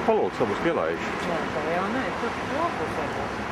palūdzu abus pielaišu. Jā, tā jau nē, tur kopus varbūt.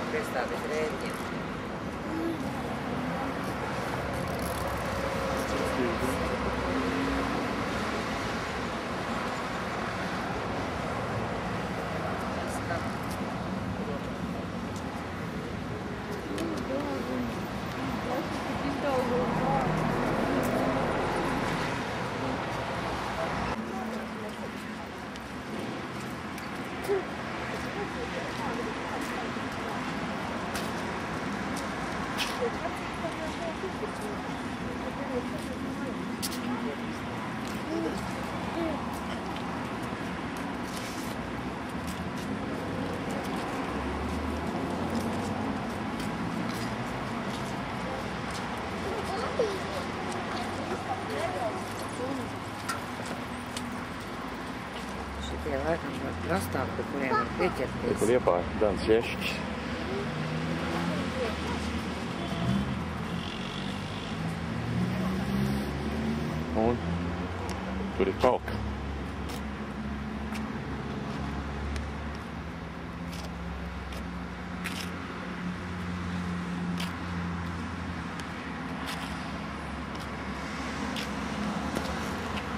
Piestādīt rēķinu. Šitie laikam var krastāk, pie kuriem var pieķerties. Kur iepār Dans Ješķis. Un tur ir palka.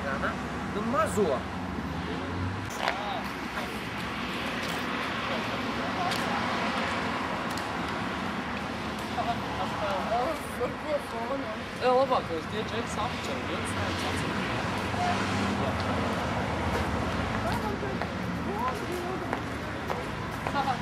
Gana? Nu mazo! Jā, labākais tie džeks apčari, viens nēdz atcīt. Kādā?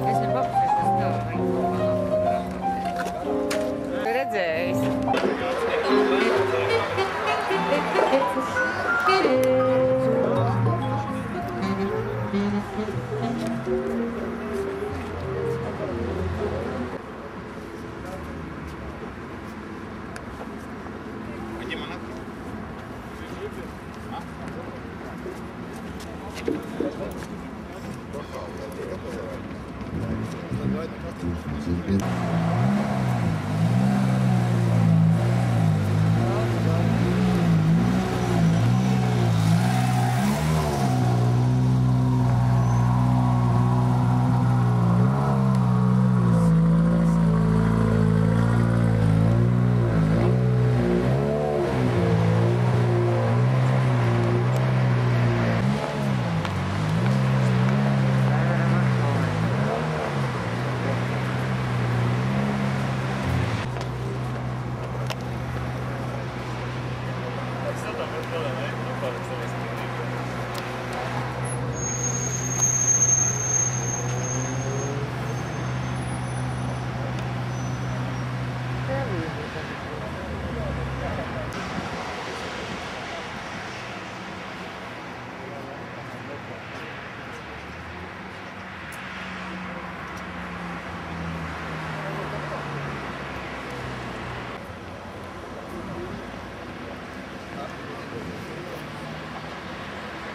Es nepapašu, tas tā, redzējis.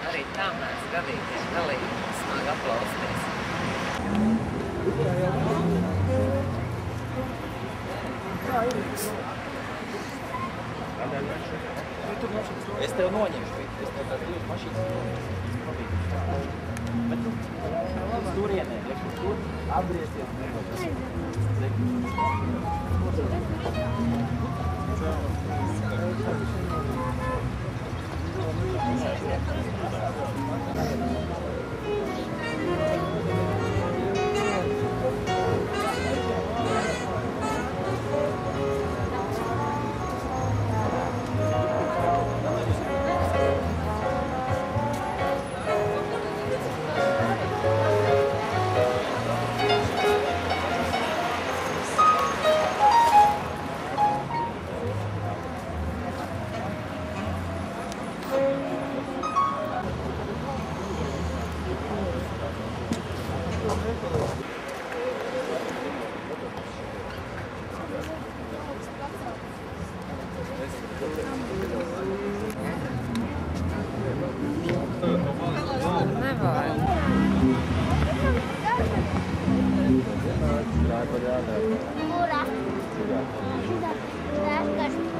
Arī tā mēs gadīties galīgi smagi aplausties. Es tev noņemšu, es tev tās divas mašīnas noņemšu. Bet tu sturienē, tur atgriezties.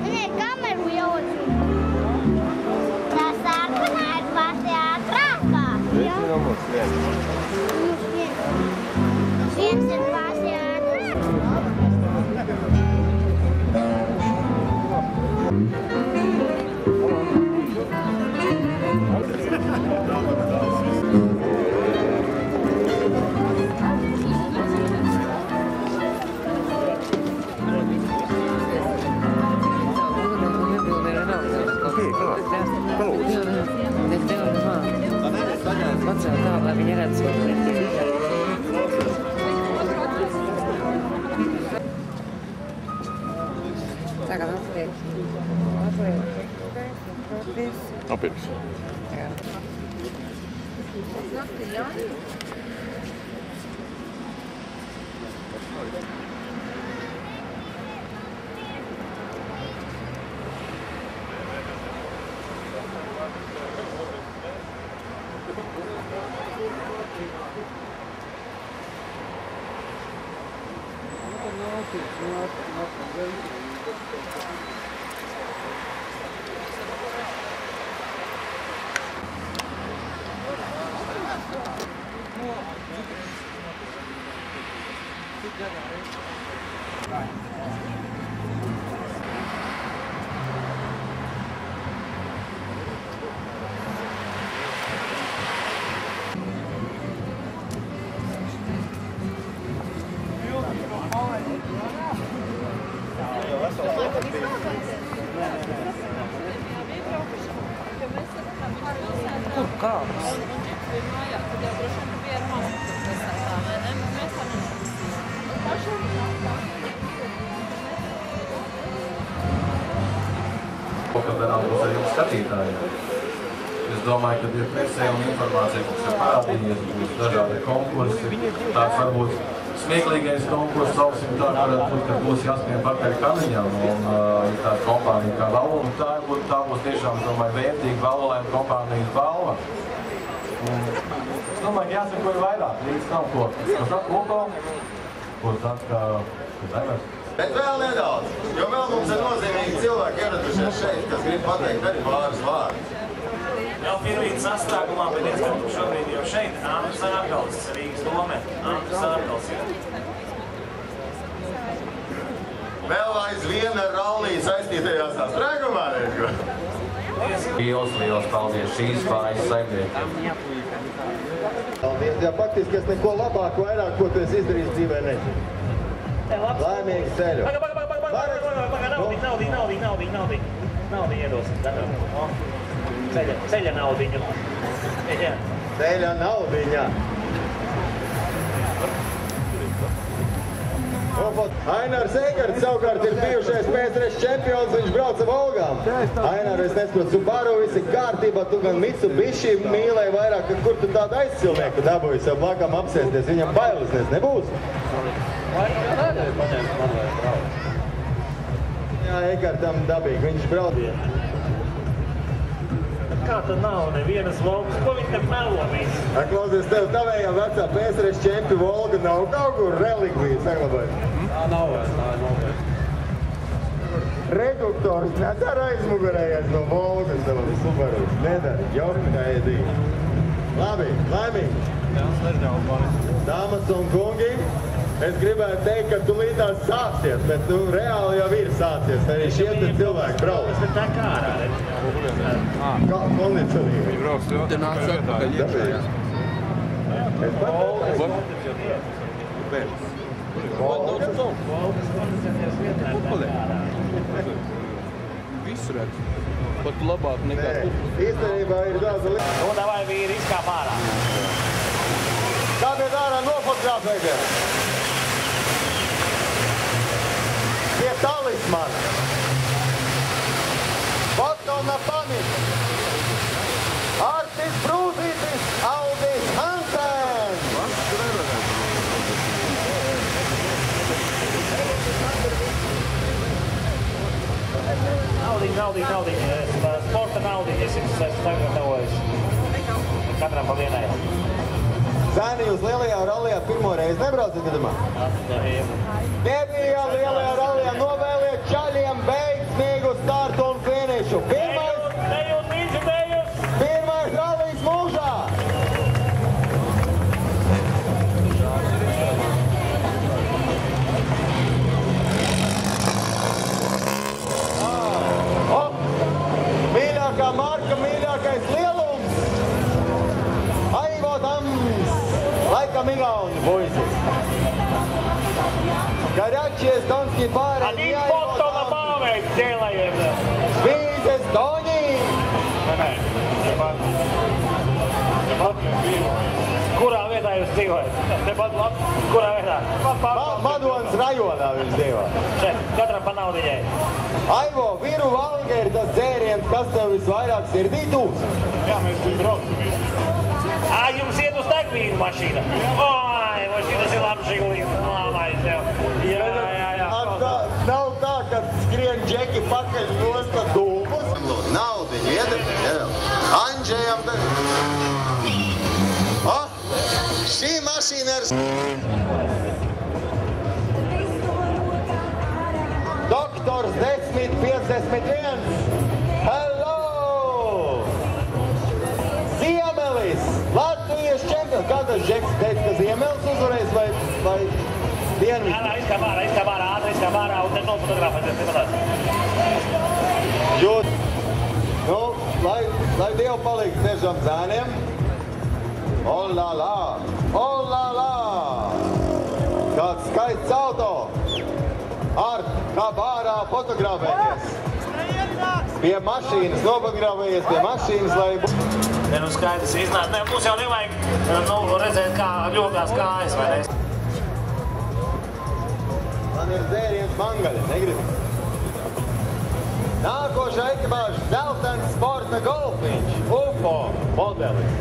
Nē, kameru jaucu. Tā sākumā ir pati ātrākā. Viens ir pati Pacēl tā, lai viņi redz, ko tagad atliek. Apirks. Jā. Nakti jāni. kāpes. Mājā, tad jau droši vien bija ar mamu pilsētā, vai ne? Mēs tā Kad darām būs arī skatītājiem. Es domāju, ka ir presē un informācija, kas ir parādījies, būs dažādi konkursi. Tāds varbūt smieklīgais konkurss, sauksim tā, kad būs jāskrien pakaļ kamiņam. Un ir tāda kompānija kā Valula. Tā būs tiešām, domāju, vērtīga Valulēm kompānijas balva. Es domāju, ka jāsako ir vairāk, līdz nav ko. Ko saka Luko? Ko saka Devers? Bet vēl nedaudz, jo vēl mums ir nozīmīgi cilvēki ieradušies šeit, kas grib pateikt arī pāris vārdus. Vēl pirmīt sastāgumā, bet es gribu šobrīd jau šeit, Andris Zārgals, Rīgas dome. Andris Zārgals ir. Vēl aizvien ar rallī saistītajās sastrēgumā, Rīgo? Liels paldies šīs mājas saimniekiem. Paldies, jā, faktiski es neko labāk vairāk, ko tu esi izdarījis dzīvē nezinu. Laimīgu ceļu. Naudiņu iedosim. Ceļa naudiņu. Ceļa naudiņa. Ainars Eigards savukārt ir bijušais PSRS čempions, viņš brauca Volgām. Ainar, es nesaprotu, Subaru viss ir kārtībā, tu gan Mitsubishi mīlēji vairāk, kur tu tādu aizcilnieku dabūji sev blakām apsēsties, viņam bailes nebūs. Jā, Eigartam dabīgi, viņš brauc. Kā tad nav nevienas Volgas? Ko viņi te melo visu? Klausies, tev tavējā vecā PSRS čempi Volga nav kaut kur relikvija saglabājis? Tā nav vairs. Reduktors nedara aizmugurējais no Volgas savam Subaru. Nedara, jokkaidī. Labi, laimīgi. Dāmas un kungi, es gribētu teikt, ka tu līdās sāksies, bet tu reāli jau ir sācies. Arī šie te cilvēki brauc. Tas ir tā kā ārā, redz? Kondicionīgi. Viņi brauks jau. Te nāks atpakaļ iekšējā. Es pateicu. Visu redz. Pat labāk nekā Īstenībā ir daudz lieta. Nu, davai vīri, izkāp ārā. Kāpiet ārā nofotografēties? Pie talismana. Fotona pamita. Artis Brūzītis, Aldis Hansen. Naudiņu. Sporta naudiņu, es tagad gatavojuši. Katram pa vienai. Zēni, jūs lielajā rallijā pirmo reizi nebraucat, gadamā? Nebija lielajā rallijā, novēliet čaļiem veiksmīgu startu un finišu. Pirmais rallijs mūžā! Mīļākā marka, mīļākais lielums! Aivotams! Laikam Igauni, boisi. Горячие эстонские пары. Один фото на память делаем. Из Эстонии. Kurā vietā jūs dzīvojat? Tepat kurā vietā? Madonas rajonā viņš dzīvo. Šeit, katram pa naudiņai. Aivo, Viru Valga ir tas dzēriens, kas tev visvairāk sirdī tūs. Jā, mēs tur braucamies. Jums iet uz degvīnu mašīna? Oi, mašīnas ir labi žigulīgi. Lāmais jau. Jā. Nav tā, ka skrien džeki pakaļ nosta dūmus. Naudiņu iedara. Andžejam tad. Šī mašīna ir... Doktors 1051. Hello! Ziemelis! Latvijas čempions! Kāds Žeks teica, ka Ziemelis uzvarēs vai Dienvids? Izkāp ārā, un te nofotografēties, nepadās. Jūt. Nu, lai Dievu palīdz tiešām zēniem. Olala! Kāds skaists auto! Kāp ārā fotografēties! Pie mašīnas, nofotografējies pie mašīnas, lai... Ne, nu skaidrs iznāk. Ne, mums jau nevajag redzēt, kā ļogās kājas, vai ne? Man ir dzēriens mangaļa, negribi? Nākošā ekipāža dzeltens sporta golfiņš, UFO modelis.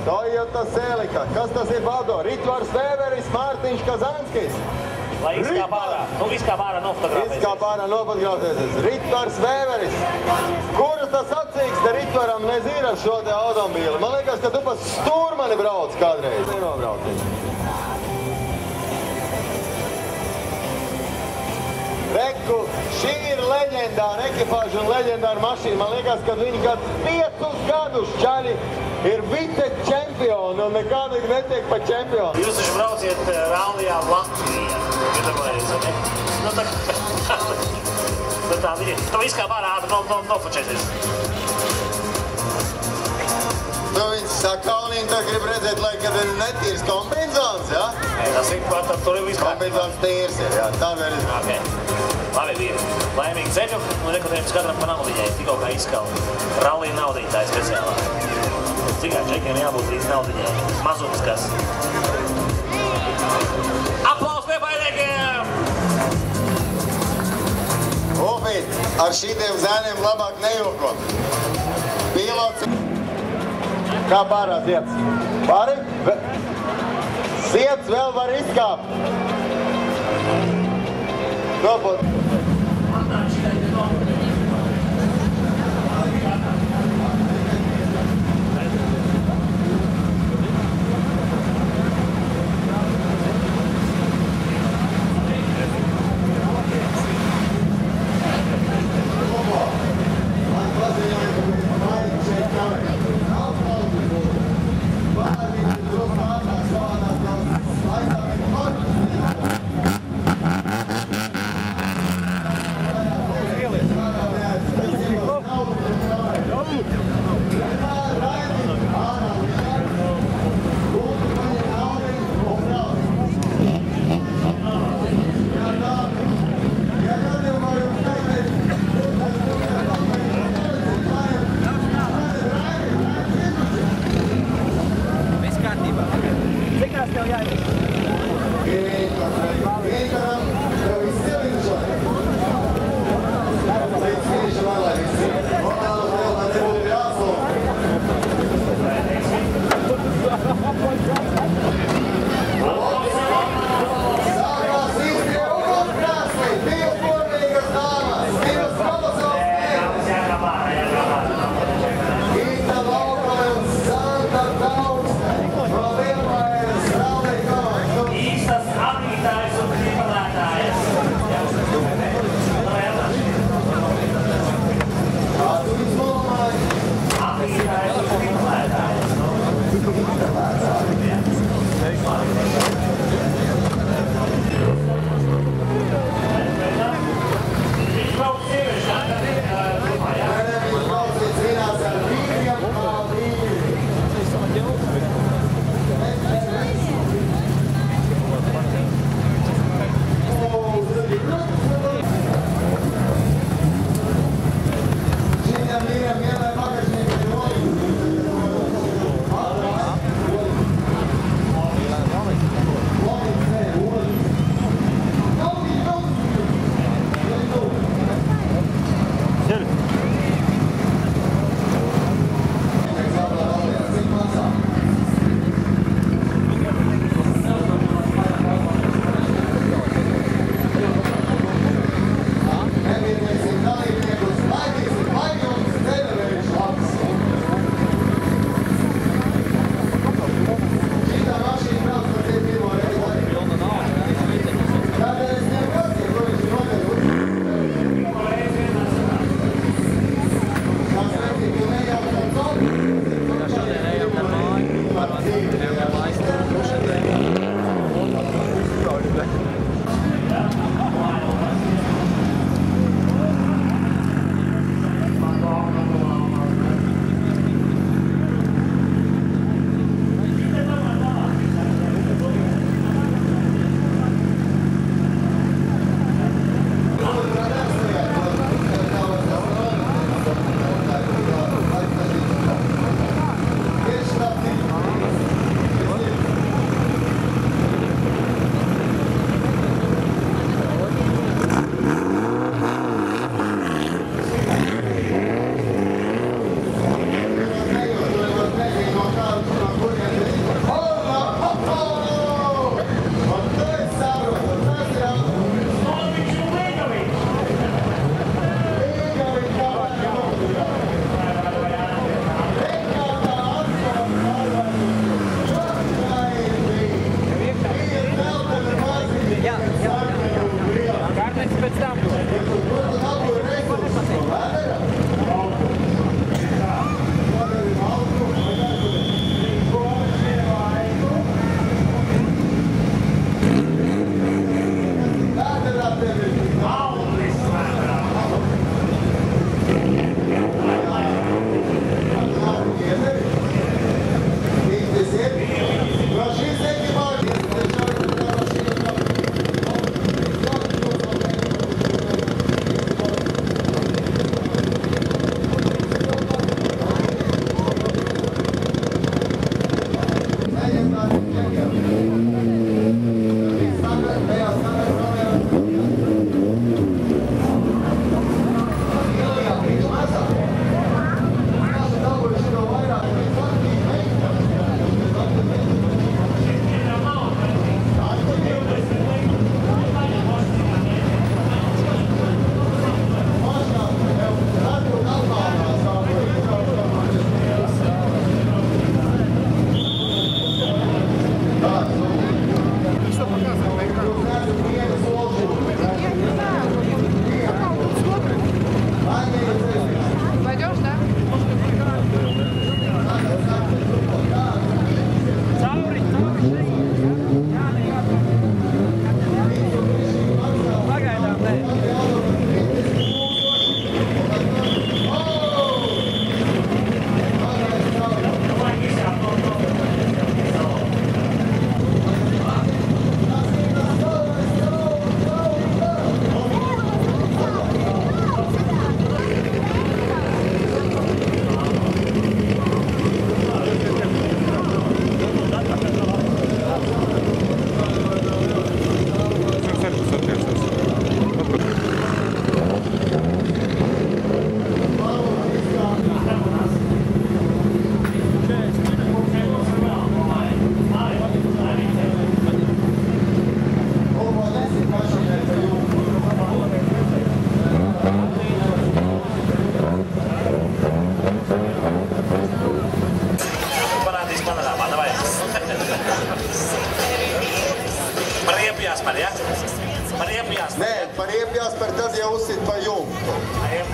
Toyota Celica. Kas tas ir, Valdo? Ritvars Vēveris, Mārtiņš Kazanskis. Lai izkāp ārā. Nu, izkāp ārā nofotografēsies. Izkāp ārā nofotografēsies. Ritvars Vēveris. Kura tas acīgs te Ritvaram nezīra šo te automobīli? Man liekas, ka tu pa stūrmani brauc kādreiz. Nenobrauc. Reku, šī ir leģendāra ekipāža un leģendāra mašīna. Man liekas, ka viņi kāds 5 gadus čaļi ir vice-čempioni un nekādīgi netiek pa čempioni. Jūs taču brauciet rallijā Latvijā. Nu tā viņi. Tu izkāp ārā nofočēsies. Nu viņi sakaunīgi tā grib redzēt, lai kad ir netīrs kombinzons, jā? Tas ir, tur ir vispār. Kombinzons tīrs ir, jā. Tā vēl ir. Ok. Labi, vīri. Laimīgi ceļu un rekodējums katram pa naudiņai. Tikko kā izkalni. Rallija naudītāji speciālā. Tikai čekiem jābūt līdz naudiņai. Mazums kas. Aplaus nebaidēkiem! Ufīt, ar šitiem zēniem labāk nejokot. Pilots. Kā pārā ziets? Pāri? Ziets vēl var izkāpt. Nopot.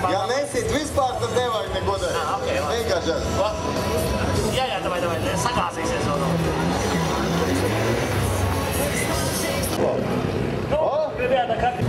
Ja nesit vispār, tad nevajag neko darīt. Vienkārši ar. Jā, davai, sagāzīsies vēl. Nu, gribējāt ar karti.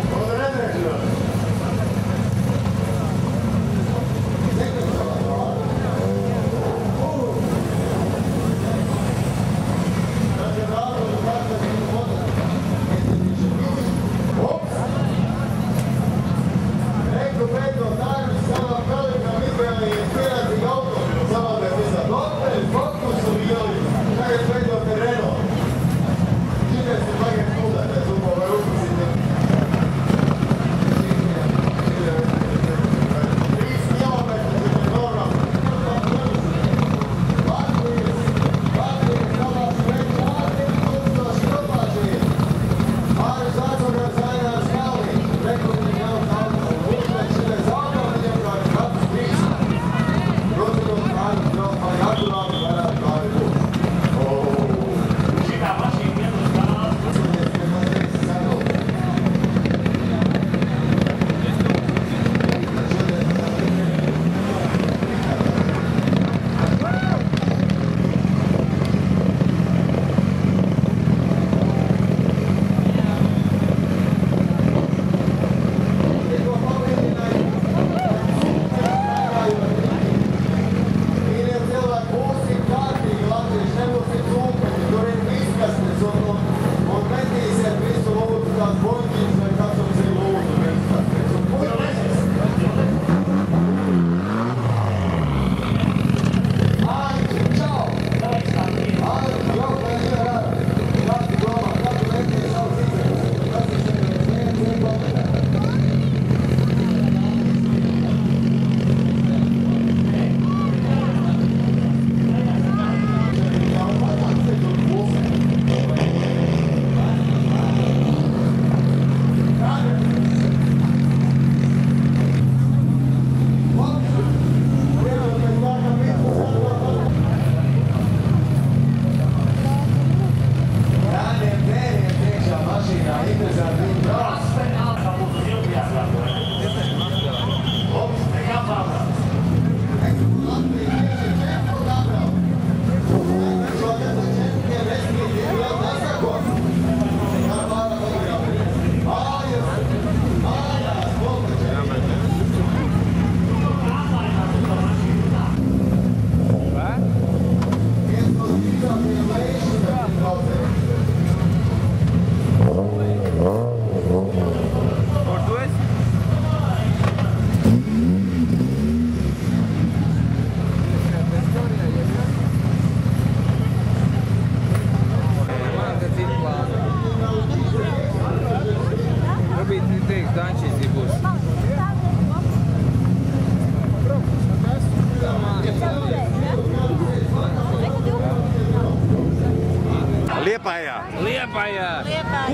Liepājā!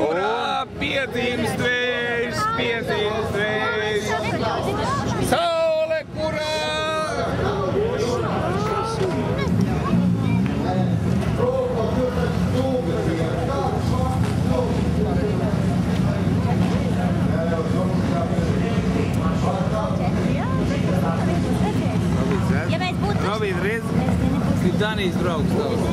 Urā! Piedzīmes dvēs! Piedzīmes dvēs! Saule, kurā! Robīt, redz, ir Danijas draugs tavs.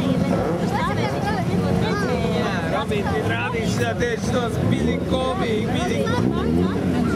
Jā, Robīt, ir rādījis tieši tos bidīgi komīgi, bidīgi.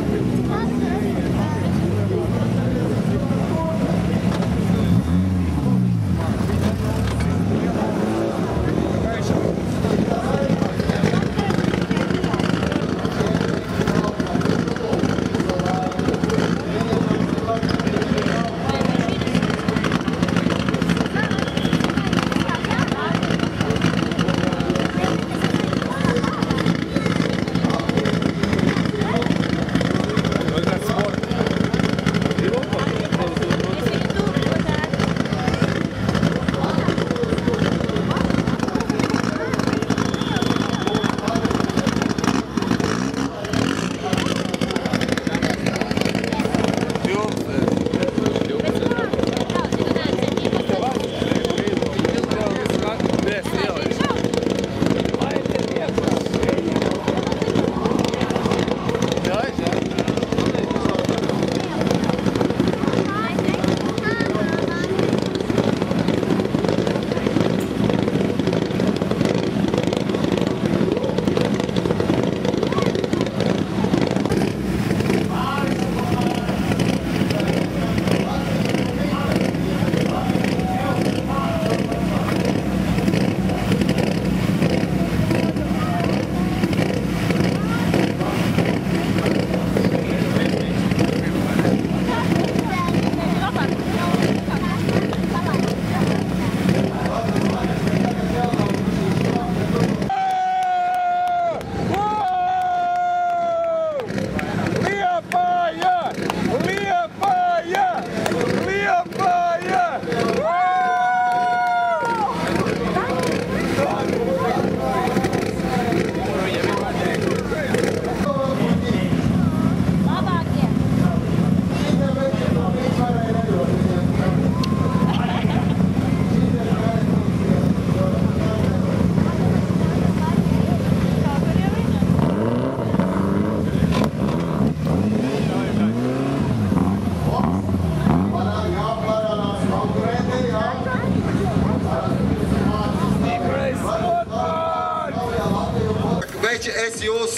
jūs,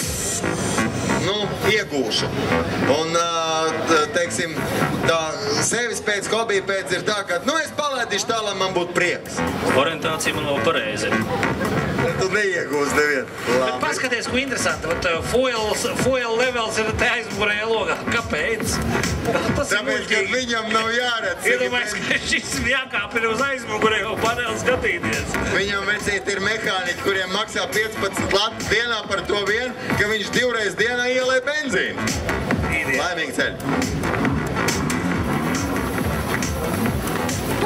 iegūšu. Un, teiksim, tā sevis pēc, hobija pēc ir tā, ka, es palaidīšu tā, lai man būtu prieks. Orientācija man vēl pareizi. Tu neiegūsi nevienu. Bet paskaties, ko interesanti. Fuel levels ir te aizmugurējā logā. Kāpēc? Tāpēc, ka viņam nav jāredz. Iedomājies, ka šis jākāpina uz aizmugurējo paneli skatīties. Viņam vecīt ir mehāniķi, kuriem maksā 15 lati dienā par to vien, ka viņš 2 reizes dienā ielē benzīnu. Laimīgi ceļu.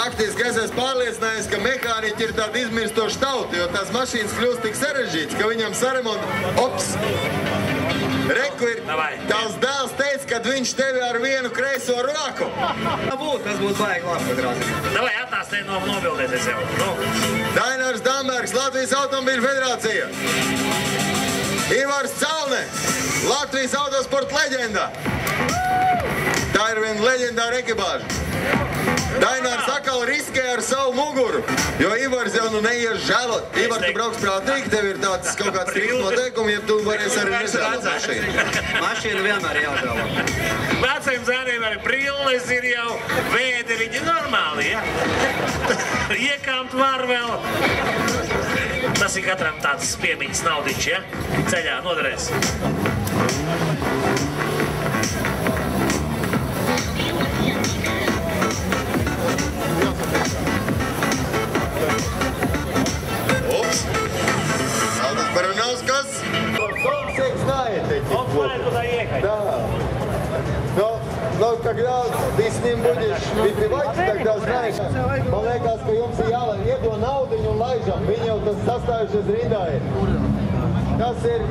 Faktiski es esmu pārliecinājies, ka mehāniķi ir tāda izmirstoša tauta, jo tās mašīnas kļūst tik sarežģītas, ka viņam saremont, Reku ir, tavs dēls teica, kad viņš tevi ar vienu kreiso roku. Tas būtu baigi labi grāzi. Davai atnāstē nobildēties jau. Dainārs Dambergs, Latvijas Automobīļu federācija. Ivars Calne, Latvijas autosporta leģenda. Tā ir viena leģendāra ekipāža. Dainārs atkal riskē ar savu muguru, jo Ivars jau neies žēlot. Ivar, tu brauks prātīgi, tev ir tāds kaut kāds striks noteikumi, ja tu varēsi arī nežēlot mašīnu. Mašīna vienmēr jāžēlo. Vecajiem zēniem arī brilles ir jau, vēdi viņi normāli, ja? Iekāmt var vēl. Tas ir katram tāds piemiņas naudiņš, ja? Ceļā noderēs. Но когда ты с ним будешь выпивать, тогда знаешь, man liekas, ka jums ir iedod naudiņu un laižam, viņi jau tas sastājušies rindā ir. Tas ir...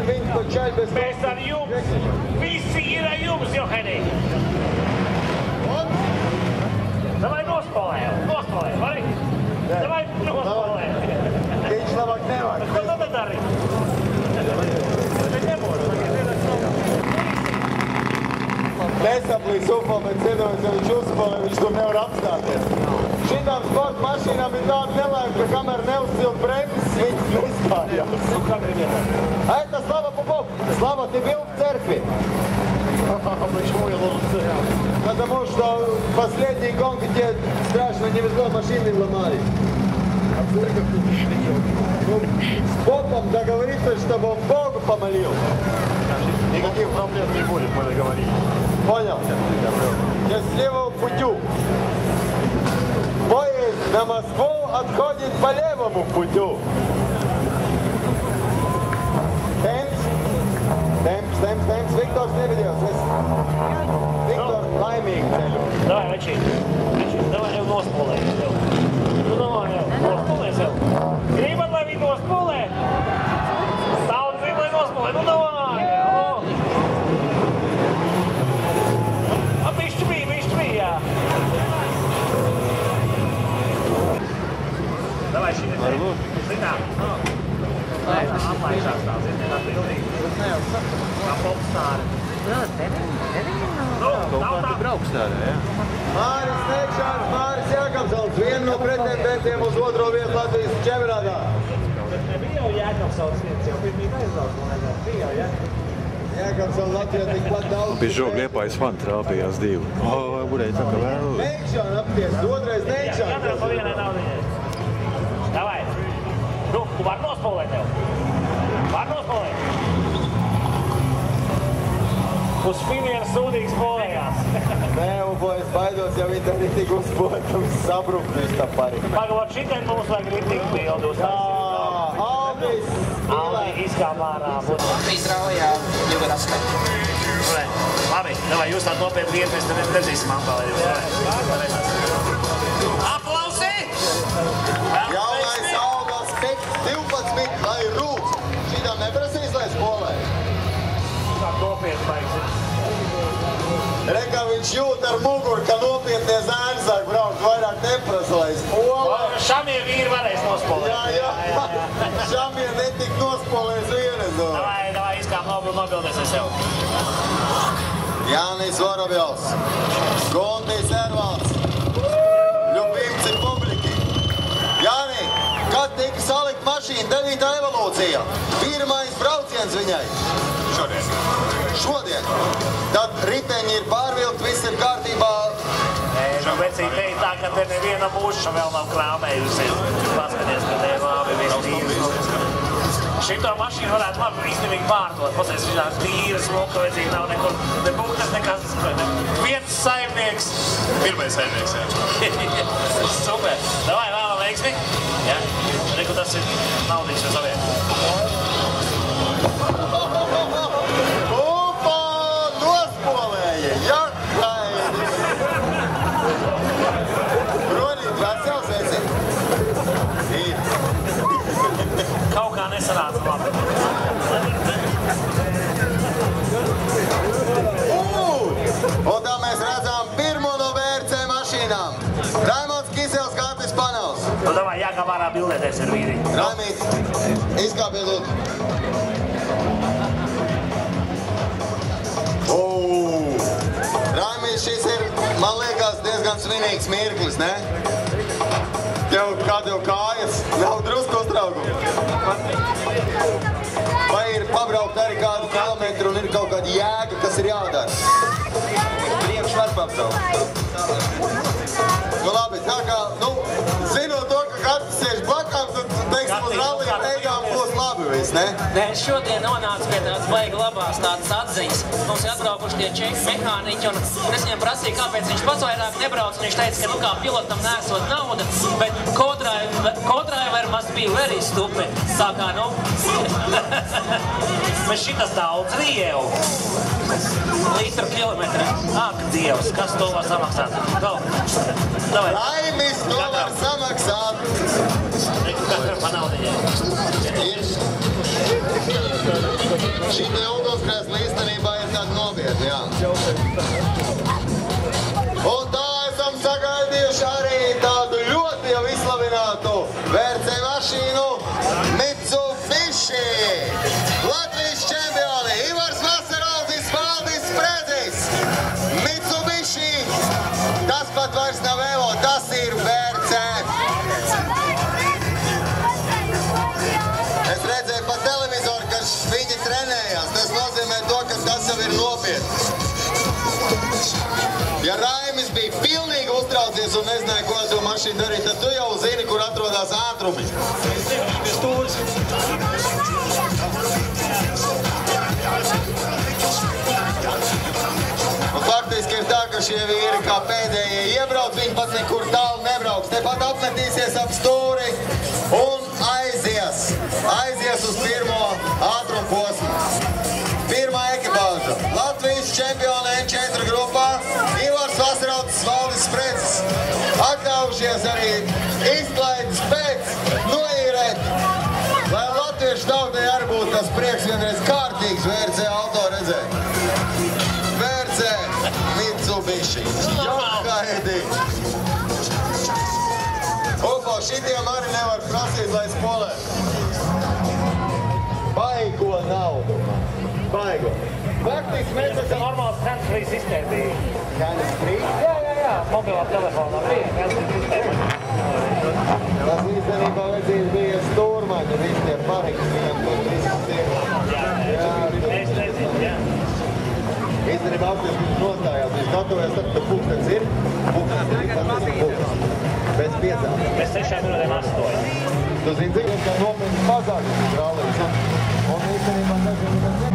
Viņi pa čaļ bez... Mēs ar jums! Visi ir ar jums, Johanī! Davai nospalē, vari? Davai nospalē! Viņš labāk nevāk. Ko tad dari? Nesaplīs upā, bet iedomājies, ja viņš uzspalē, viņš tur nevar apstāties. Šitām sporta mašīnām ir tāda nelēma, ka kamēr neuzsilt bremzes, viņas nestājās. Это Слава Попов. Слава, ты был в церкви? Почему я был в церкви? Потому что последние гонки тебе страшно не везло, машины ломали. С Богом договориться, чтобы он Богу помолил. Никаких проблем не будет, мы договорились. Понял? Счастливого путю. Поезд на Москву отходит по левому путю. Temps. Viktors nevidējos. Viktor, laimīgi ceļu. Davai, večī. Davai jau nospolē. Davai jau nospolē sev. Gribat, lai viņi nospolē? Stāvot grib, lai nospolē. Davai jau. Bišķi bija, jā. Davai šī ne. Varbūt. Zinām. Aplaišās tā, zini, tā pilnīgi. Kā popstāri. Kādi braukstāri, jā? Māris Nekšāns, Māris Jākapsons, vienu no pretendentiem uz otro vietu Latvijas čempionātā. Bet nebija jau Jākapsons viens, jau pirmīt aizbrauc, man liekas, bija jau, ja? Jākapsons Latvijā tikpat daudz. Pie žoga Liepājas fani trāpījās divi. Varēja tā kā vēl. Nekšāns apties, otrais Nekšāns. Katram pa vienai naudiņai. Davai. Nu, tu var nospolēt tev. Var nospolēt. Uz finieru sūdīgi spolējās. Nē, es baidos, ja viņi tā ritīgi uzspolēt, tad sabruknīs tā pari. Pagavot šitai mums vajag ritīgi pildus. Aldis! Aldi izkāp ārā. Izraujā, juga raskat. Labi, davai, jūs tā nopietni iet, mēs te nezīsim apgalē. Aplausī! Jaunais Aldas Peks 12, lai rūc. Šitā neprasīs, lai spolē. Tā nopietni baigs. Rekā viņš jūt ar muguru, ka nopietnie zēni sāk braukt, vairāk neprasa, lai spolē. Šamie vīri varēs nospolēt. Jā. Šamie netik nospolēs vienrezo. Davai, izkāp nobildēsies sev. Jānis Vorobjovs, Guntis Ervalds, Ļubimci publiki. Jāni, kad tika salikt mašīnu? mašīna, 9. evolūcija. Pirmais brauciens viņai. Šodien. Tad riteņi ir pārvilkt, viss ir kārtībā. Vecīgi teikt tā, ka te neviena mūša vēl nav krāmējusies. Paskaties, ka te ir labi viss tīrs. Šito mašīnu varētu labi izdevīgi pārdot. Pasies, viņās tīra, smuka, vecīgi nav nekur, ne būtas nekas. Viens saimnieks. Pirmais saimnieks, jā. Super. Davai, vēlam veiksmi. Ja? Reku tas ir naudīgs jau saviem. Upa, nospolēja, jaktaini. Bronīt, vesels esi? Ir. Kaut kā nesanāca labi. Un tā mēs redzam pirmo no VRC mašīnām. Raimonds Kisels, Kārtis Panels. Nu, davai, jākabārā bildēties ar vīri. Raimīt, izkāpiet lūdzu. Raimīt, šis ir, man liekas, diezgan svinīgs mirklis, ne? Kā tev kājas? Nav drusku uztraukumu? Vai ir pabraukt arī kādu kilometru un ir kaut kāda jēga, kas ir jādara? Priekš var pabraukt. Nu labi, tā kā, zinot to, ka katrs sēž blakām, tad, teiksim, uz rallija beigām būs labi viss, ne? Nē, šodien nonāca pie tādas baigi labās tādas atziņas. Mums ir atbraukuši tie čehi mehāniķi, un es viņam prasīju, kāpēc viņš pats vairāk nebrauc, un viņš teica, ka, kā pilotam nesot nauda, bet co-driver must be very stupid. Tā kā, Bet šitas daudz rievu. litru kilometri. Ak, Dievs, kas to var samaksāt? Davai. Raimis to var samaksāt. Katram pa naudiņai. Šī te autoskrēsla īstenībā ir tāda nopietna, jā. Un tā esam sagaidījuši arī tādu ļoti jau izslavinātu VRC mašīnu Mitsubishi. Latvijas čempioni Ivars Vasaraudzis, Valdis Spredzis. Mitsubishi, tas pat vairs nav Evo, tas ir VRC. Es redzēju pa televizoru, ka viņi trenējās. Tas nozīmē to, ka tas jau ir nopietni. Ja Raimis bija pilnīgi uztraucies un nezināja, ko ar to mašīnu darīt, tad tu jau zini, kur atrodas ātrumi. Pie stūris. Un faktiski ir tā, ka šie vīri kā pēdējie iebrauc, viņi pat nekur tālu nebrauks. Tepat apmetīsies ap stūri un aizies. Aizies uz pirmo ātrumu posmu. Pirmā ekipāža. Latvijas čempioni N4 grupā. Ivars Vasaraudzis, Valdis Spredzis. Atļaujušies arī izklaides pēc noīrēt. Lai latviešu tautai arī būtu tas prieks vienreiz kārtīgs VRC auto redzēt. VRC Mitsubishi. Jokaidi. Opa, šitiem arī nevar prasīt, lai spolē. Baigo naudu. Baigo. Faktiski mēs esam... Normāls hands-free sistēma bija. Hands-free? Jā, mobilā telefonā bija hands-free sistēma. Tas īstenībā vajadzības bija stūrmaņi, visi tie panikas, viņam tur viss ir. Es nezinu, jā. Īstenībā apties, viņš nostājās, viņš gatavojas, tad pūkstens ir. Pūkstens ir, tas ir pūkstens. Pēc 5. Pēc 6 minūtēm 8. Tu zini, cik kā nopietni mazāk šis rallijas. Un īstenībā nezinu, kas ir.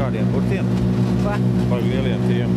kādiem burtiem? Ko? Par lieliem tiem.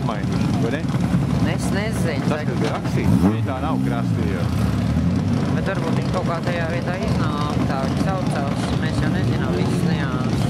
izmainījuši, vai ne? Es nezinu. Tas, kas bija rakstīts, viņi tā nav krastīja. Bet varbūt viņi kaut kā tajā vietā iznāk, tā viņi saucās. Mēs jau nezinām visas nianses.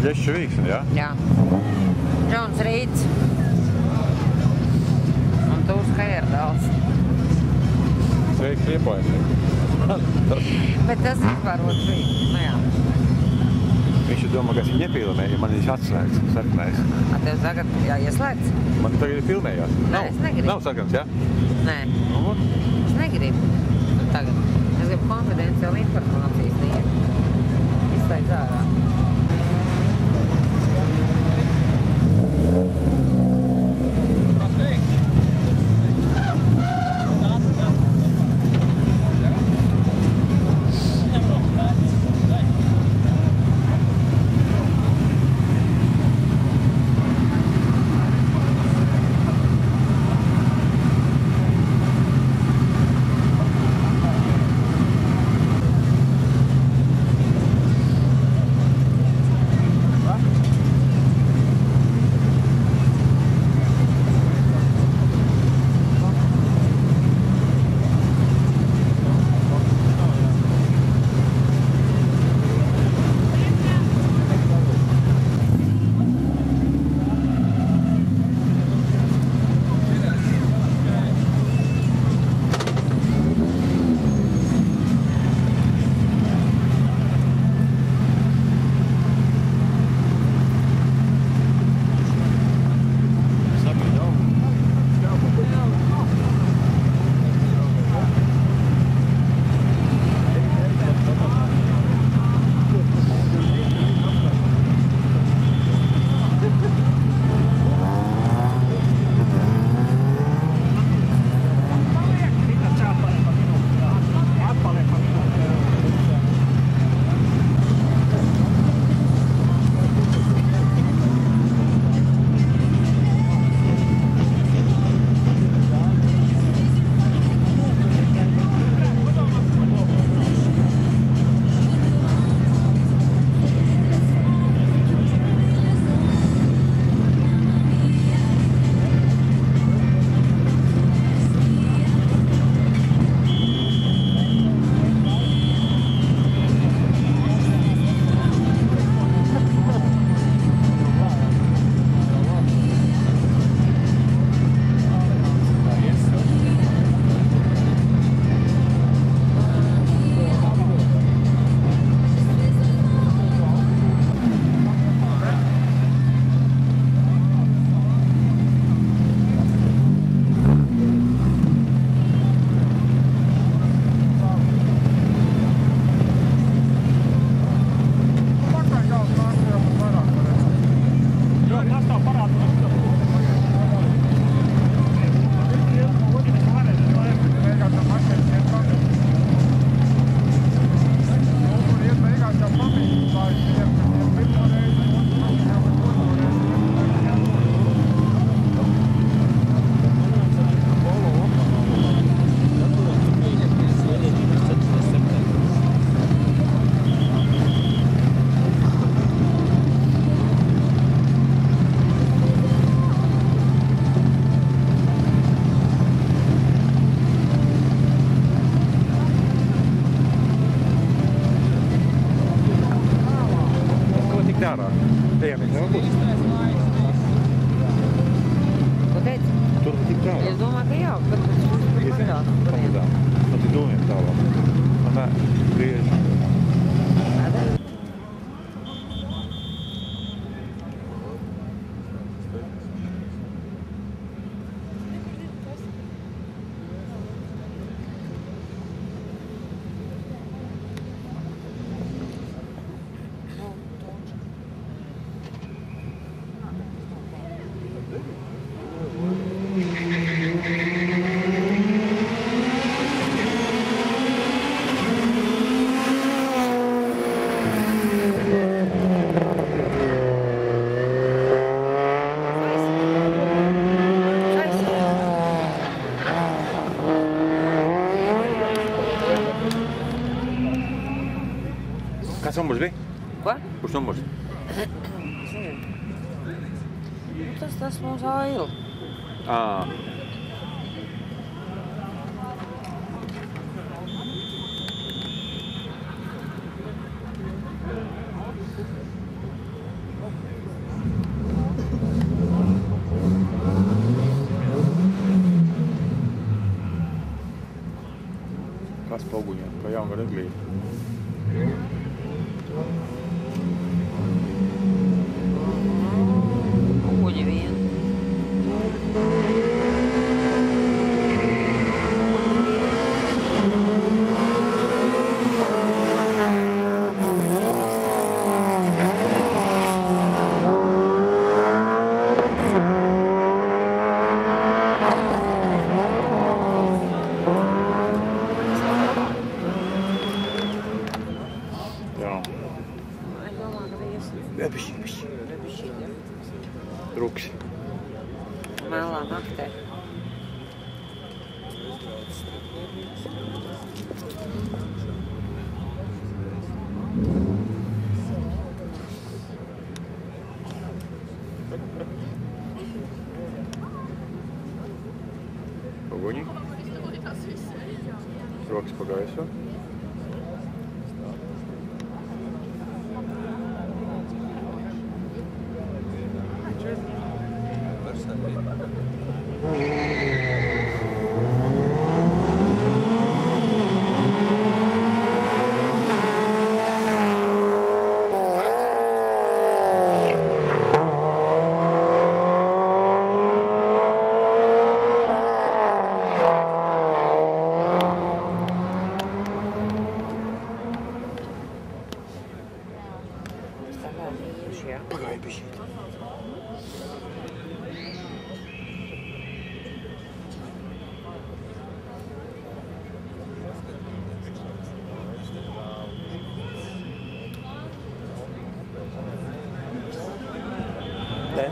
Ļešu Vīksni, jā? Jā. Džons Rīts. Un Tūrs Kajerdāls. Sveiks Liepājumnieks. Bet tas vispār otrs Rīts. Nu jā. Viņš domā, ka viņš nepilnē, ja man viņš atslēgts, sarkanais. A tev tagad jāieslēgts? Man tagad ir pilnējās. Nē, es negribu. Nav sarkans, jā? Nē. Es negribu. Tagad. Es gribu konfidenciālu informāciju sniegt. Izslēgts ārā. Kurš numurs? Tas mums Aila. Kas poguņā, kā jaungada glība. Poguņi vien. Truksi. Melā naktē. Poguņi. Rokas pagaiso. Pagaidi bišķīt.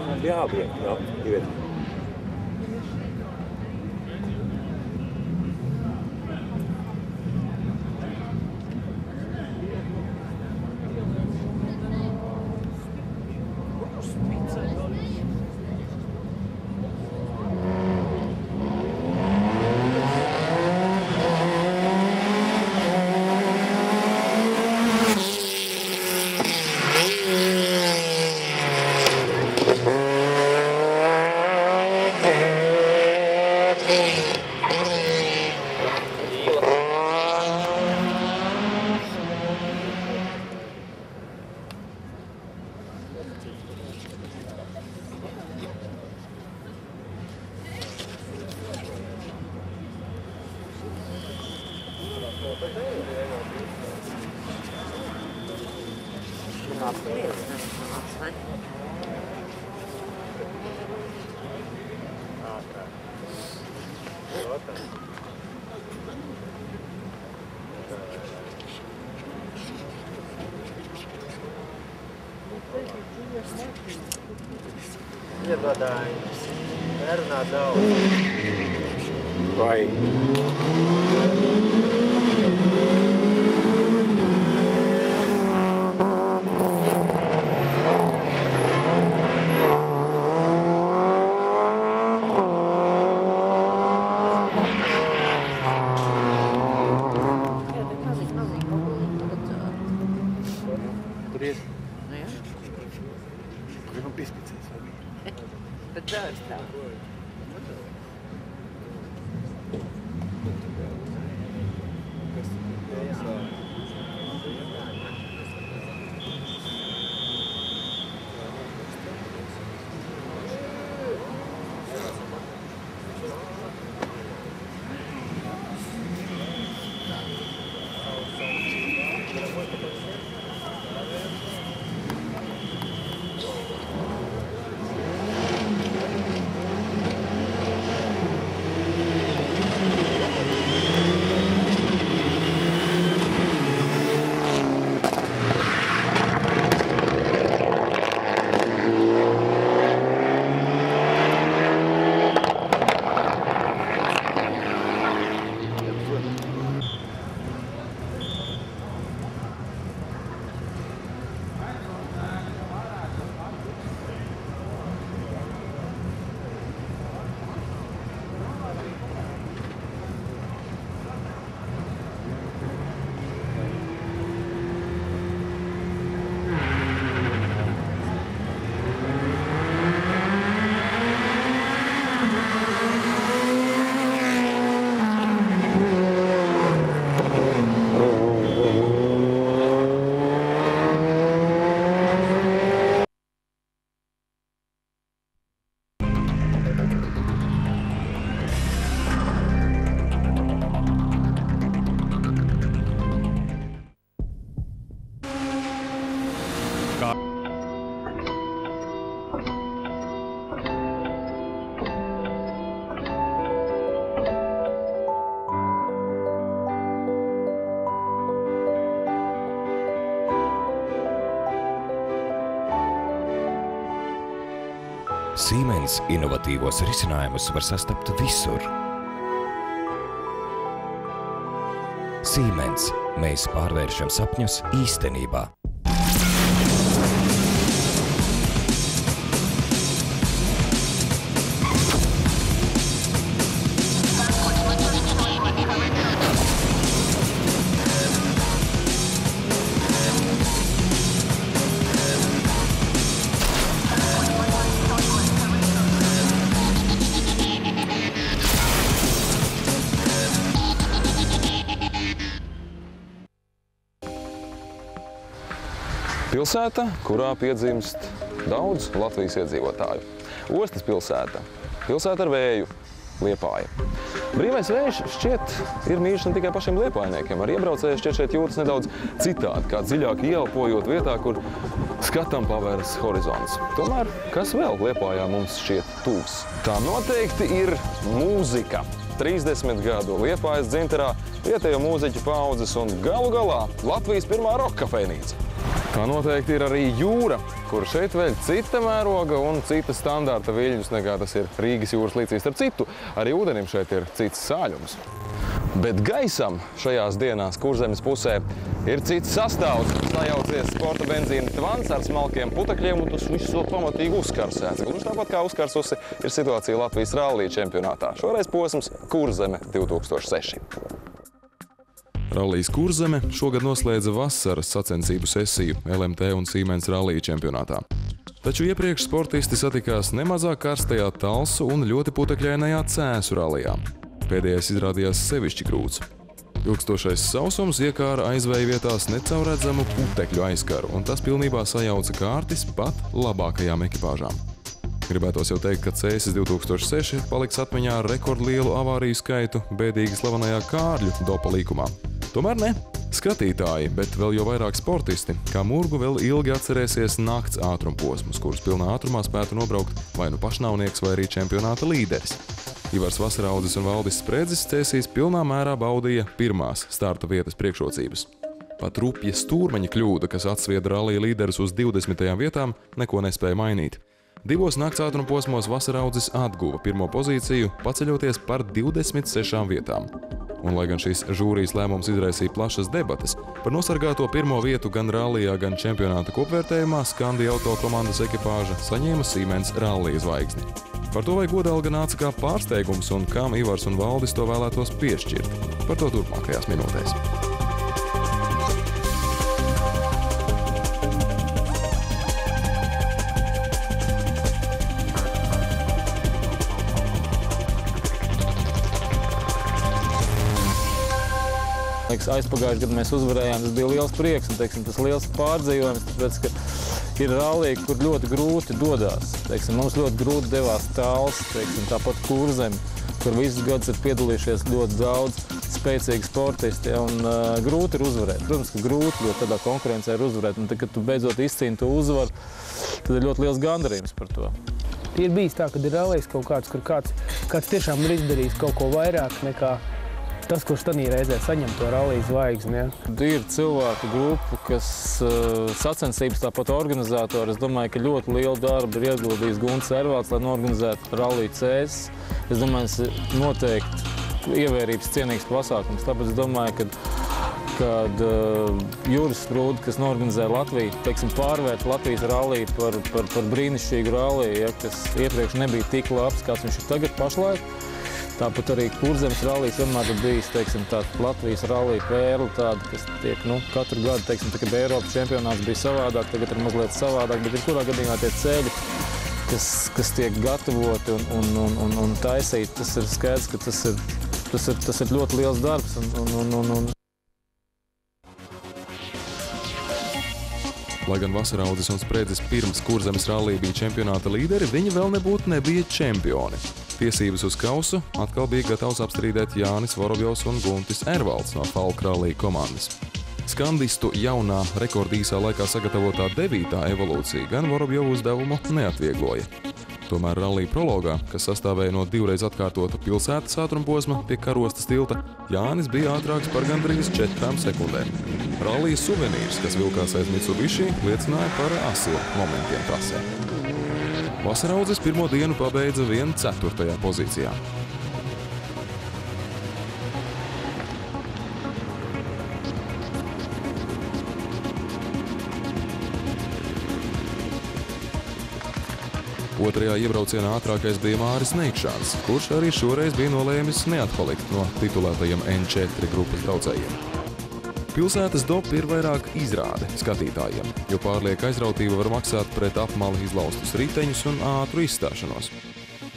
Man bija jābriek, jā, iviet. Iebadājums. Nerunā daudz. Vai? Tur ir? Nu jā. Kur ir man piespicēs vai bija? Bet dārgs tā. Siemens inovatīvos risinājumus var sastapt visur. Siemens. Mēs pārvēršam sapņus īstenībā. Pilsēta, kurā piedzimst daudz Latvijas iedzīvotāju. Ostas pilsēta. Pilsēta ar vēju. Liepāja. Brīvais vējš šķiet ir mīļš ne tikai pašiem liepājniekiem. Ar iebraucēju šķiet jūtas nedaudz citādi, kā dziļāk ieelpojot vietā, kur skatam pavēras horizonts. Tomēr, kas vēl Liepājā mums šķiet tuvs? Tā noteikti ir mūzika. 30 gadu Liepājas dzintarā vietējo mūziķu paudzes un galu galā Latvijas pirmā roka kafejnīca. Tā noteikti ir arī jūra, kur šeit vēl cita mēroga un cita standarta viļņus nekā tas ir Rīgas jūras līcī. Starp citu, arī ūdenim šeit ir cits sāļums. Bet gaisam šajās dienās Kurzemes pusē ir cits sastāvs. Sajaucies sporta benzīna tvans ar smalkiem putekļiem un tas viss vēl pamatīgi uzkarsēts. Gluži tāpat kā uzkarsusi ir situācija Latvijas rallija čempionātā. Šoreiz posms Kurzeme 2006. Rallijas Kurzeme šogad noslēdza vasaras sacensību sesiju LMT un Siemens rallija čempionātā. Taču iepriekš sportisti satikās nemazāk karstajā Talsu un ļoti putekļainajā Cēsu rallijā. Pēdējais izrādījās sevišķi grūts. Ilgstošais sausums iekāra aizvēja vietās necaurredzamu putekļu aizkaru, un tas pilnībā sajauca kārtis pat labākajām ekipāžām. Gribētos jau teikt, ka Cēsis 2006 paliks atmiņā ar rekordlielu avāriju skaitu bēdīgi slavenajā Kārļu dopa līkumā. Tomēr ne. Skatītāji, bet vēl jau vairāk sportisti, kā murgu vēl ilgi atcerēsies nakts ātrumposmus, kurus pilnā ātrumā spētu nobraukt vai nu pašnāvnieks vai arī čempionāta līderis. Ivars Vasaraudzis un Valdis Spredzis Cēsīs pilnā mērā baudīja pirmās starta vietas priekšrocības. Pat rupja stūrmeņa kļūda, kas atsvieda rallija līderus uz 20. vietām, neko nespēja mainīt. Divos nakts ātrumposmos Vasaraudzis atguva pirmo pozīciju, paceļoties par 26 vietām. Un, lai gan šīs žūrijas lēmums izraisīja plašas debates, par nosargāto pirmo vietu gan rallijā, gan čempionāta kopvērtējumā Skandi auto komandas ekipāža saņēma Siemens rallija zvaigzni. Par to vai godalga nāca kā pārsteigums un kam Ivars un Valdis to vēlētos piešķirt. Par to turpmākajās minūtēs. Aizpagājuši gadu mēs uzvarējām, tas bija liels prieks un tas liels pārdzīvojums, tāpēc, ka ir rallija, kur ļoti grūti dodās. Mums ļoti grūti devās Tals, tāpat Kurzeme, kur visus gadus ir piedalījušies ļoti daudz spēcīgi sportisti un grūti ir uzvarēt. Protams, ka grūti, jo tādā konkurencē ir uzvarēt, un tad, kad tu beidzot izcīni to uzvaru, tad ir ļoti liels gandarījums par to. Ir bijis tā, kad ir rallijas kaut kāds, kur kāds tiešām ir izdarījis kaut ko vairāk nekā tas, kurš tanī reizē saņem to rallijas zvaigzni. Ja? Ir cilvēku grupu, kas sacensības tāpat organizatori. Es domāju, ka ļoti lielu darbu ir ieguldījis Gunts Ervalds, lai norganizētu ralliju Cēsis. Es domāju, tas ir noteikti ievērības cienīgs pasākums. Tāpēc es domāju, kad Juris Sprūde, kas norganizē Latviju, pārvērt Latvijas ralliju par brīnišķīgu ralliju, ja, kas iepriekš nebija tik labs, kāds viņš ir tagad pašlaik. Tāpat arī Kurzemes rallijas vienmēr ir bijis, tāda Latvijas rallija pērle, tāda, kas tiek, katru gadu, kad Eiropas čempionāts bija savādāk, tagad ir mazliet savādāk, bet jebkurā gadījumā tie ceļi, kas tiek gatavoti un taisīti, tas ir skaidrs, ka tas ir ļoti liels darbs Lai gan Vasaraudzis un Spredzis pirms Kurzemes rallija bija čempionāta līderi, viņi vēl nebija čempioni. Tiesības uz kausu atkal bija gatavs apstrīdēt Jānis Vorobjovs un Guntis Ervalds no Falk rallija komandas. Skandistu jaunā rekordīsā laikā sagatavotā 9. evolūcija gan Vorobjovu uzdevumu neatviegloja. Tomēr rallija prologā, kas sastāvēja no divreiz atkārtota pilsētas ātrumposma pie Karostas tilta, Jānis bija ātrāks par gandrīz 4 sekundēm. Rallija suvenīrs, kas vilkās aiz Mitsubishi, liecināja par asu momentiem trasē. Vasaraudzes pirmo dienu pabeidza 1/4. pozīcijā. Otrajā iebraucienā ātrākais bija Māris Neikšāns, kurš arī šoreiz bija nolēmis neatpalikt no titulētajiem N4 grupas braucējiem. Pilsētas dop ir vairāk izrāde skatītājiem, jo pārlieka aizrautība var maksāt pret apmali izlaustus riteņus un ātru izstāšanos.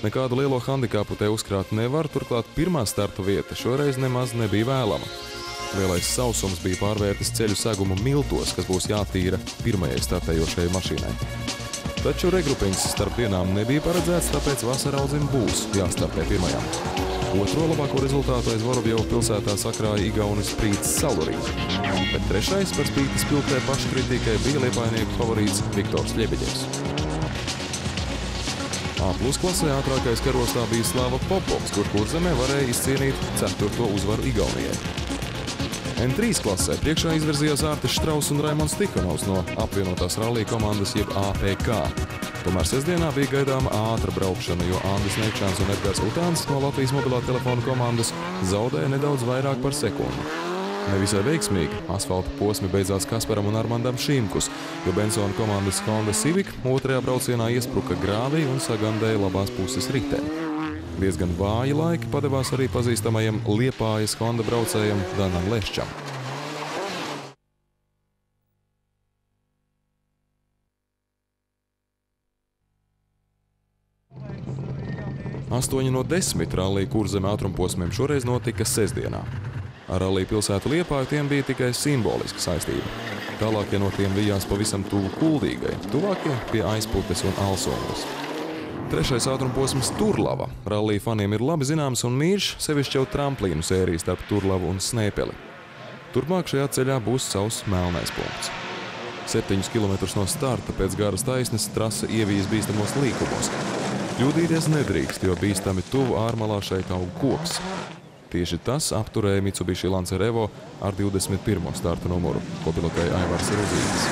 Nekādu lielo handikapu te uzkrāt nevar, turklāt pirmā starta vieta šoreiz nemaz nebija vēlama. Lielais sausums bija pārvērtis ceļu segumu miltos, kas būs jātīra pirmajai startējošajai mašīnai. Taču regrupiņas starp dienām nebija paredzēts, tāpēc vasaraudzim būs jāstartē pirmajām. Otro labāko rezultātu aiz Vorobjovu pilsētā sakrāja igaunis Prīts Salurīts, bet trešais par spīti spilgtai paškritikai bija liepājnieku favorīts Viktors Ļebeģevs. A+ klasē ātrākais karostā bija Slava Popovs, kur Kurzemē varēja izcīnīt 4. uzvaru Igaunijai. N3 klasē priekšā izvirzījās Ārtis Štraus un Raimonds Tikanovs no apvienotās rallija komandas jeb APK. Tomēr sestdienā bija gaidāma ātra braukšana, jo Andris Neikšāns un Edgars Utāns no Latvijas mobilā telefona komandas zaudēja nedaudz vairāk par sekundi. Nevisai veiksmīgi asfalta posmi beidzās Kasparam un Armandam Šīmkus, jo Bensona komandas Honda Civic otrajā braucienā iespruka grāvī un sagandēja labās puses riteni. Diezgan vāji laiki padevās arī pazīstamajam Liepājas Honda braucējam Danam Leščam. Astoņi no 10 rallija Kurzeme ātrumposmiem šoreiz notika sestdienā. Ar rallija pilsētu Liepāju tiem bija tikai simboliska saistība. Tālākie no tiem vijās pavisam tuvu Kuldīgai, tuvākie pie Aizputes un Alsongas. Trešais ātrumposms Turlava. Rallija faniem ir labi zināms un mīļš, sevišķi jau tramplīnu sērijas starp Turlavu un Snēpeli. Turpmāk šajā ceļā būs savs melnais punkts. 7 kilometrus no starta pēc garas taisnes trase ievijas bīstamos līkumos. Kļūdīties nedrīkst, jo bīstami tuvu ārmalā šeit aug koks. Tieši tas apturēja Mitsubishi Lancer Evo ar 21. starta numuru, ko pilotēja Aivars Ruzītis.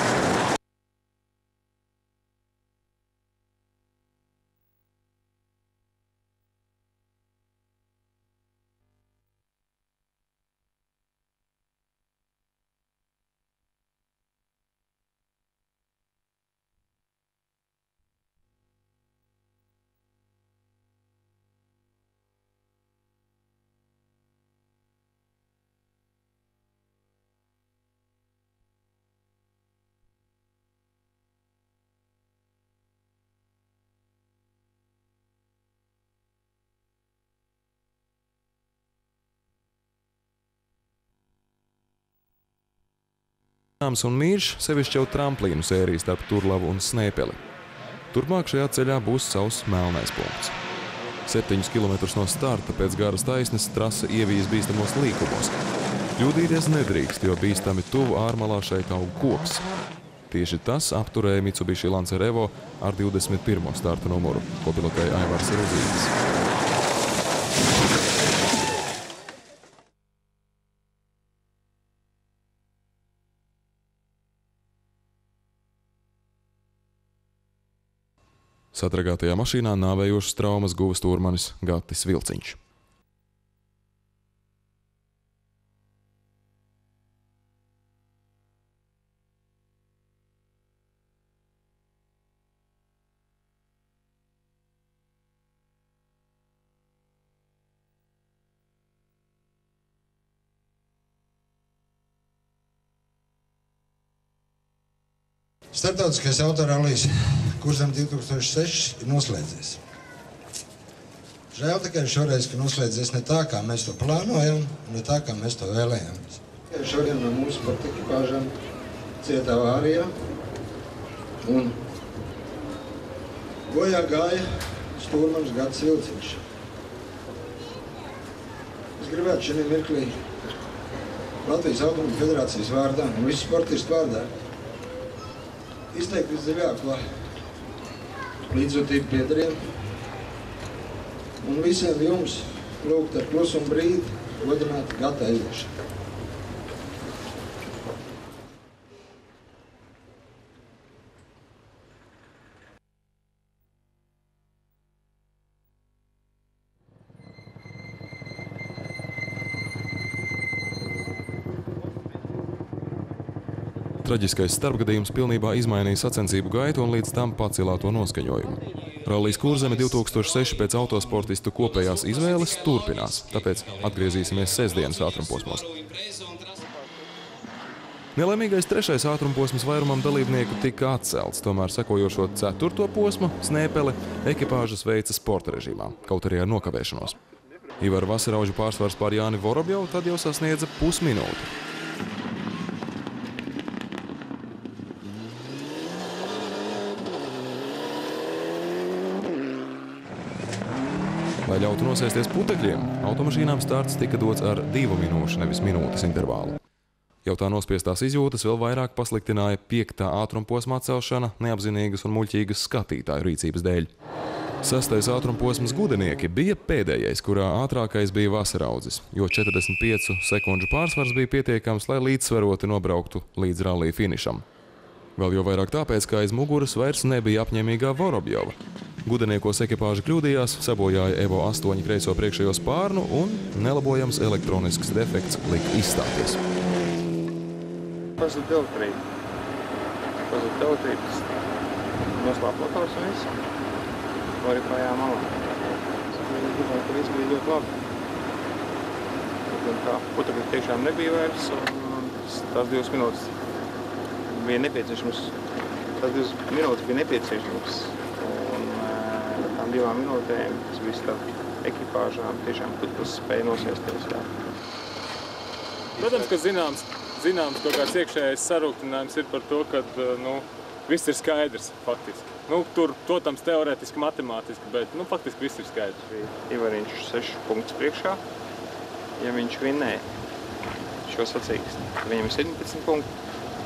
Un mīļš, sevišķi jau tramplīnu sērijas starp Turlavu un Snēpeli. Turpmāk šajā ceļā būs savs melnais punkts. 7 kilometrus no starta pēc garas taisnes trase ievijas bīstamos līkumos. Kļūdīties nedrīkst, jo bīstami tuvu ārmalā šeit aug koks. Tieši tas apturēja Mitsubishi Lancer Evo ar 21. starta numuru, ko pilotēja Aivars Ruzītis. Sadragātajā mašīnā nāvējošas traumas guva stūrmanis Gatis Vilciņš. Startautiskais autorallijs Kurzeme 2006 ir noslēdzies. Žēl tikai šoreiz, ka noslēdzies ne tā, kā mēs to plānojam, ne tā, kā mēs to vēlējāmies. Šodien no mūsu sporta ekipāžām cieta avārijā un bojā gāja stūrmanis Gatis Vilciņš. Es gribētu šodien mirklī Latvijas Automobiļu federācijas vārdā un visu sportistu vārdā izteikt visdziļāko līdzjūtību piederiem un visiem jums lūgt ar klusumu brīdi godināt Gata aizliešanu. traģiskais starpgadījums pilnībā izmainīja sacensību gaitu un līdz tam pacēlā to noskaņojumu. Rallijas Kurzeme 2006 pēc autosportistu kopējās izvēles turpinās, tāpēc atgriezīsimies sestdienas ātrumposmos. Nelaimīgais 3. ātrumposms vairumam dalībnieku tika atcelts, tomēr sekojošo 4. posmu Snēpele ekipāžas veica sporta režīmā, kaut arī ar nokavēšanos. Ivara Vasarauža pārsvars pār Jāni Vorobjovu tad jau sasniedza pusminūti. Lai ļautu nosēsties putekļiem, automašīnām starts tika dots ar 2 minūšu, nevis minūtes intervālu. Jau tā nospiestās izjūtas vēl vairāk pasliktināja 5. ātrumposma atcelšana neapzinīgas un muļķīgas skatītāju rīcības dēļ. 6. ātrumposmas Gudenieki bija pēdējais, kurā ātrākais bija Vasaraudzis, jo 45 sekundžu pārsvars bija pietiekams, lai līdzsvaroti nobrauktu līdz rallija finišam. Vēl jau vairāk tāpēc, ka aiz muguras vairs nebija apņēmīgā Vorobjova. Gudeniekos ekipāža kļūdījās, sabojāja Evo 8 kreiso priekšējo spārnu un nelabojams elektronisks defekts lika izstāties. Pazuda elektrība, noslāp motors un viss. Var projām malā. Es domāju, ka viss bija ļoti labi. Tā putekļi tiešām nebija vairs, un tās 2 minūtes bija nepieciešams. Un tām 2 minūtēm tas bija starp ekipāžām tiešām puteklis spēja nosēsties. Jā. Protams, ka zināms kaut kāds iekšējais sarūktinājums ir par to, ka viss ir skaidrs faktiski. Tur, protams, teorētiski, matemātiski, bet faktiski viss ir skaidrs. Ivariņš 6 punktus priekšā. Ja viņš vinnēja šo sacīksti, viņam ir 17 punkti.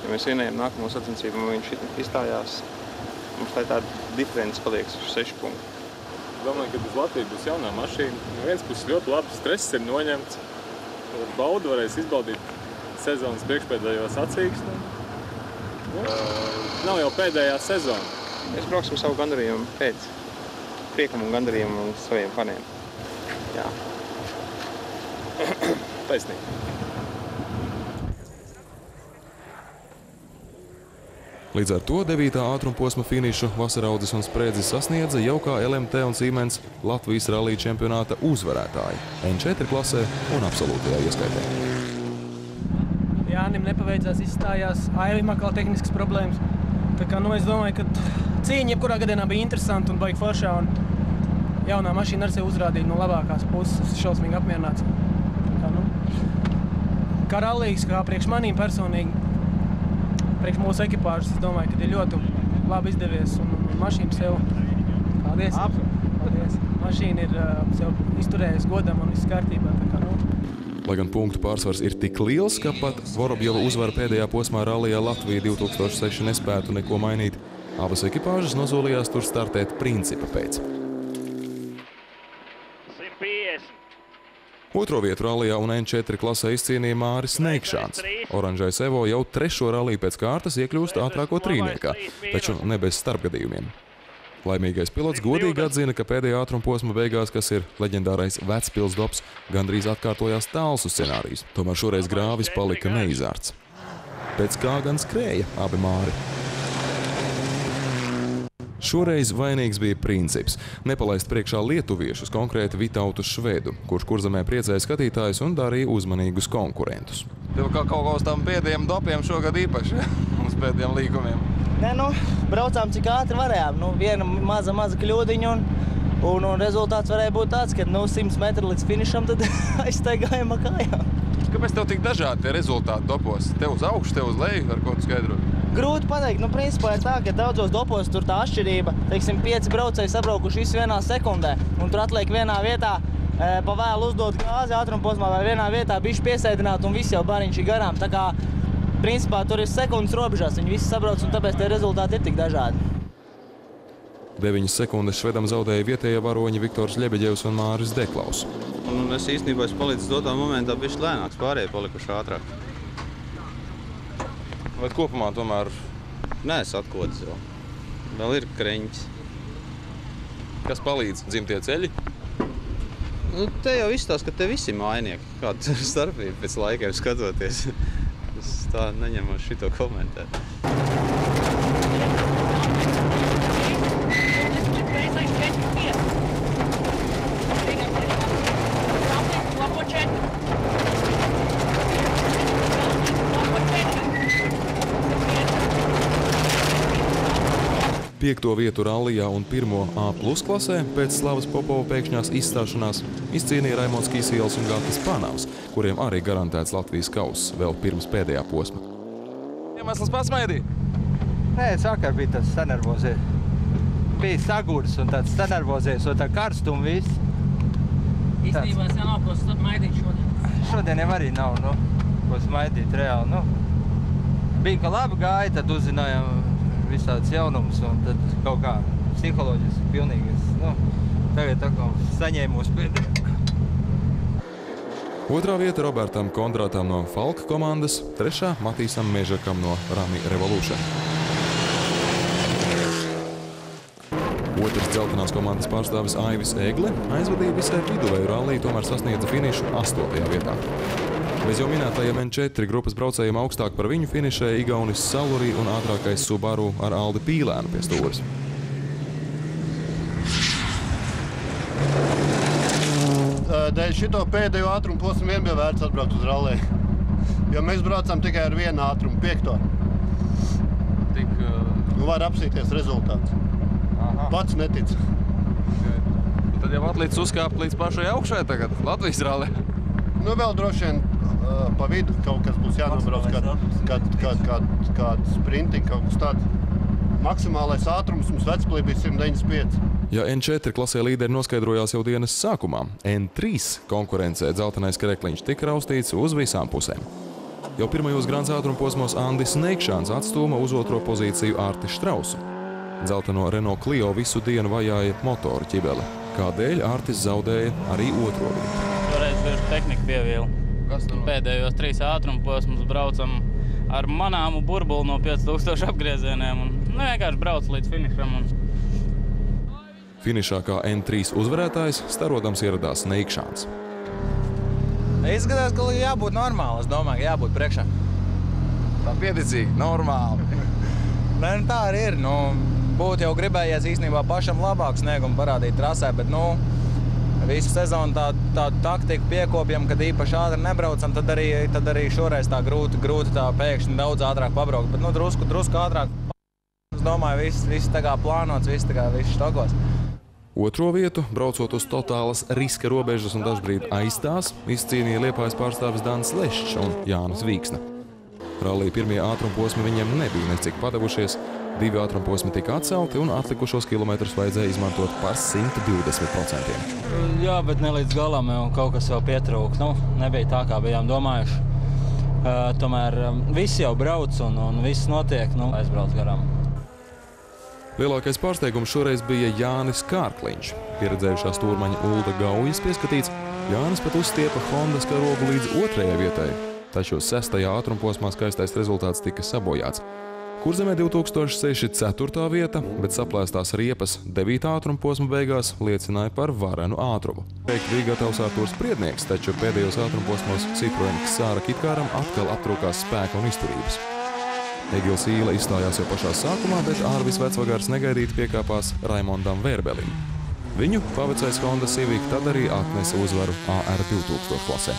Ja mēs vienējam nākamo sacensību un viņš izstājās, mums tāda diferences paliek uz 6 punktu. Domāju, ka uz Latviju būs jaunā mašīna. No vienas puses ļoti labi, stress ir noņemts. Baudu varēs izbaudīt sezonas priekšpēdējo sacīksti. Nav jau pēdējā sezona. Mēs brauksim savu gandarījumu pēc priekam un gandarījumu un saviem faniem. Jā. Taisnīgi. Līdz ar to 9. ātrumposma finišu Vasaraudzis un Sprēdzis sasniedza jau kā LMT un Siemens Latvijas rallija čempionāta uzvarētāji N4 klasē un absolūtajā ieskaitē. Jānim nepaveicās, izstājās, Ailim atkal tehniskas problēmas. Tā kā, es domāju, ka cīņa jebkurā gadienā bija interesanta un baigi foršā, un jaunā mašīna ar sevi uzrādīja no labākās puses. Es šausmīgi apmierināts. Tā kā, kā rallīgs, kā priekš manīm personīgi, priekš mūsu ekipāžas, es domāju, ka ir ļoti labi izdevies, un mašīna sev, paldies. Paldies. Mašīna ir sev izturējusi godam un viss kārtībā, tā kā, Lai gan punktu pārsvars ir tik liels, ka pat Vorobjova uzvara pēdējā posmā rallijā Latvija 2006 nespētu neko mainīt, abas ekipāžas nozolījās tur startēt principa pēc. 150. Otro vietu rallijā un N4 klasē izcīnīja Māris Neikšāns. Oranžais Evo jau 3. ralliju pēc kārtas iekļūst ātrāko trīniekā, taču ne bez starpgadījumiem. Laimīgais pilots godīgi atzina, ka pēdējā ātrumposma beigās, kas ir leģendārais Vecpils Dops, gandrīz atkārtojās Talsu scenārijs. Tomēr šoreiz grāvis palika neizārts. Pēc kā gan skrēja abi Māri. Šoreiz vainīgs bija princips – nepalaist priekšā lietuviešus, konkrēti Vitautu Švedu, kurš Kurzemē priecēja skatītājus un darīja uzmanīgus konkurentus. Tev kaut uz tām pēdējiem dopiem šogad īpaši, uz pēdējiem līkumiem. Nē, braucām cik ātri varējām. Viena maza kļūdiņa un rezultāts varēja būt tāds, ka 100 metri līdz finišam tad aizstaigājām ar kājām. Kāpēc tev tik dažādi tie rezultāti dopos? Tev uz augšu, tev uz leju, ar ko tu skaidro? Grūti pateikt. Principā ir tā, ka daudzos dopos tur tā atšķirība. Teiksim, 5 braucēji sabraukuši visu vienā sekundē, un tur atliek vienā vietā pa vēlu uzdot gāzi ātrumposmā vai vienā vietā bišķi piesēdināt un viss jau bariņš ir garām. Tā kā principā tur ir sekundes robežās, viņi visi sabrauc un tāpēc tie rezultāti ir tik dažādi. 9 sekundes Švedam zaudēja vietējie varoņi Viktors Ļebeģevs un Māris Deklaus. Es īstenībā palīdzu dotā momentā bišķi lēnāks, pārējie palikuši ātrāk. Bet kopumā tomēr? Nē, es atkodas vēl. Vēl ir kreņķis. Kas palīdz? Dzimtie ceļi? Te jau izstāst, ka te visi ir mājnieki. Kāda ir starpība pēc laikiem skatoties. tā neņemu šito komentēt. Piekto vietu rallijā un pirmo A+ klasē pēc Slavas Popova pēkšņās izstāšanās izcīnīja Raimonds Kīsielis un Gatis Panavs, kuriem arī garantēts Latvijas kauss vēl pirms pēdējā posma. Iemesls pasmaidīja? Nē, sākā bija tas sanervozē. Bija sagurs un tāds sanervozēs, un tā karstuma viss. Īstenībā es nav ko smaidīt šodien. Šodien jau arī nav, ko smaidīt reāli. Bija, ka labi gāja, tad uzzinājām visāds jaunums, un tad kaut kā psiholoģiski pilnīgas. Tagad tā kā saņēmos pēdējā. Otrā vieta Robertam Kondrātam no Falka komandas, trešā Matīsam Mežakam no Rami Revolution. Otrs dzeltenās komandas pārstāvis Aivis Egle aizvadīja visai viduvēju ralliju, tomēr sasniedza finišu 8. vietā. Bez jau minētajiem N4 grupas braucējiem augstāk par viņu finišēja Igaunis Salurī un ātrākais Subaru ar Aldi Pīlēnu pie stūres. Dēļ šito pēdējo ātrumu posmu vien bija vērts atbraukt uz ralliju, jo mēs braucam tikai ar vienu ātrumu, 5. Var apsīties rezultāts. Pats netic. Tad jau atlīdz uzkāpt līdz pašai augšai tagad Latvijas rallija. Vēl droši vien pa vidu kaut kas būs jānobrauc, kādu sprintiņu, kaut kas tāds. Maksimālais ātrums mums Vecpilī bija 195. Ja N4 klasē līderi noskaidrojās jau dienas sākumā, N3 konkurencē dzeltenais krekliņš tika raustīts uz visām pusēm. Jau pirmajos grāns ātrumposmos Andis Neikšāns atstūma uz otro pozīciju Ārti Štrausu. Dzelteno Renault Clio visu dienu vajāja motoru ķibeli, kādēļ Ārtis zaudēja arī otro vietu. Toreiz bieži tehnika pievīla. Pēdējos 3 ātrumposmus braucam ar manāmu burbuli no 5000 apgriezieniem un vienkārši brauc līdz finišam. Finišā kā N3 uzvarētājs starodams ieradās Neikšāns. Izskatās, ka jābūt normāli. Es domāju, ka jābūt priekšā. Tā pieticīgi, normāli. Nē, tā arī ir. Būtu jau gribējies īstenībā pašam labāku sniegumu parādīt trasē, bet visu sezonu tādu taktiku piekopjam, kad īpaši ātri nebraucam, tad arī šoreiz tā grūti tā pēkšņi daudz ātrāk pabraukt. Bet drusku ātrāk. Es domāju, viss tā kā plānots, viss štokos. Otro vietu, braucot uz totālas riska robežas un dažbrīd aizstās, izcīnīja Liepājas pārstāvis Dānis Lešs un Jānis Vīksne. Rallija pirmie ātrumposmi viņiem nebija necik padavušies, 2 ātrumposmi tika atcelti un atlikušos kilometrus vajadzēja izmantot par 120%. Jā, bet ne līdz galam jau kaut kas vēl pietrūka. Nebija tā, kā bijām domājuši. Tomēr viss jau brauc un viss notiek, aizbrauc garām. Lielākais pārsteigums šoreiz bija Jānis Kārkliņš. Pieredzējušā stūrmaņa Ulda Gaujas pieskatīts, Jānis pat uzstiepa Hondas karogu līdz 2. vietai, taču 6. ātrumposmā skaistais rezultāts tika sabojāts. Kurzemē 2006 4. vieta, bet saplēstās riepas 9. ātrumposma beigās liecināja par varenu ātrumu. Teikt bija gatavs Artūrs Priednieks, taču pēdējos ātrumposmos Citroen Ksāra Kitkāram atkal aptrūkās spēka un izturības. Egils Īle izstājās jau pašā sākumā, bet Ārvis Vecvagārs negaidīti piekāpās Raimondam Vērbelim. Viņu pavecais Honda Civic tad arī atnesa uzvaru AR 2000 klasē.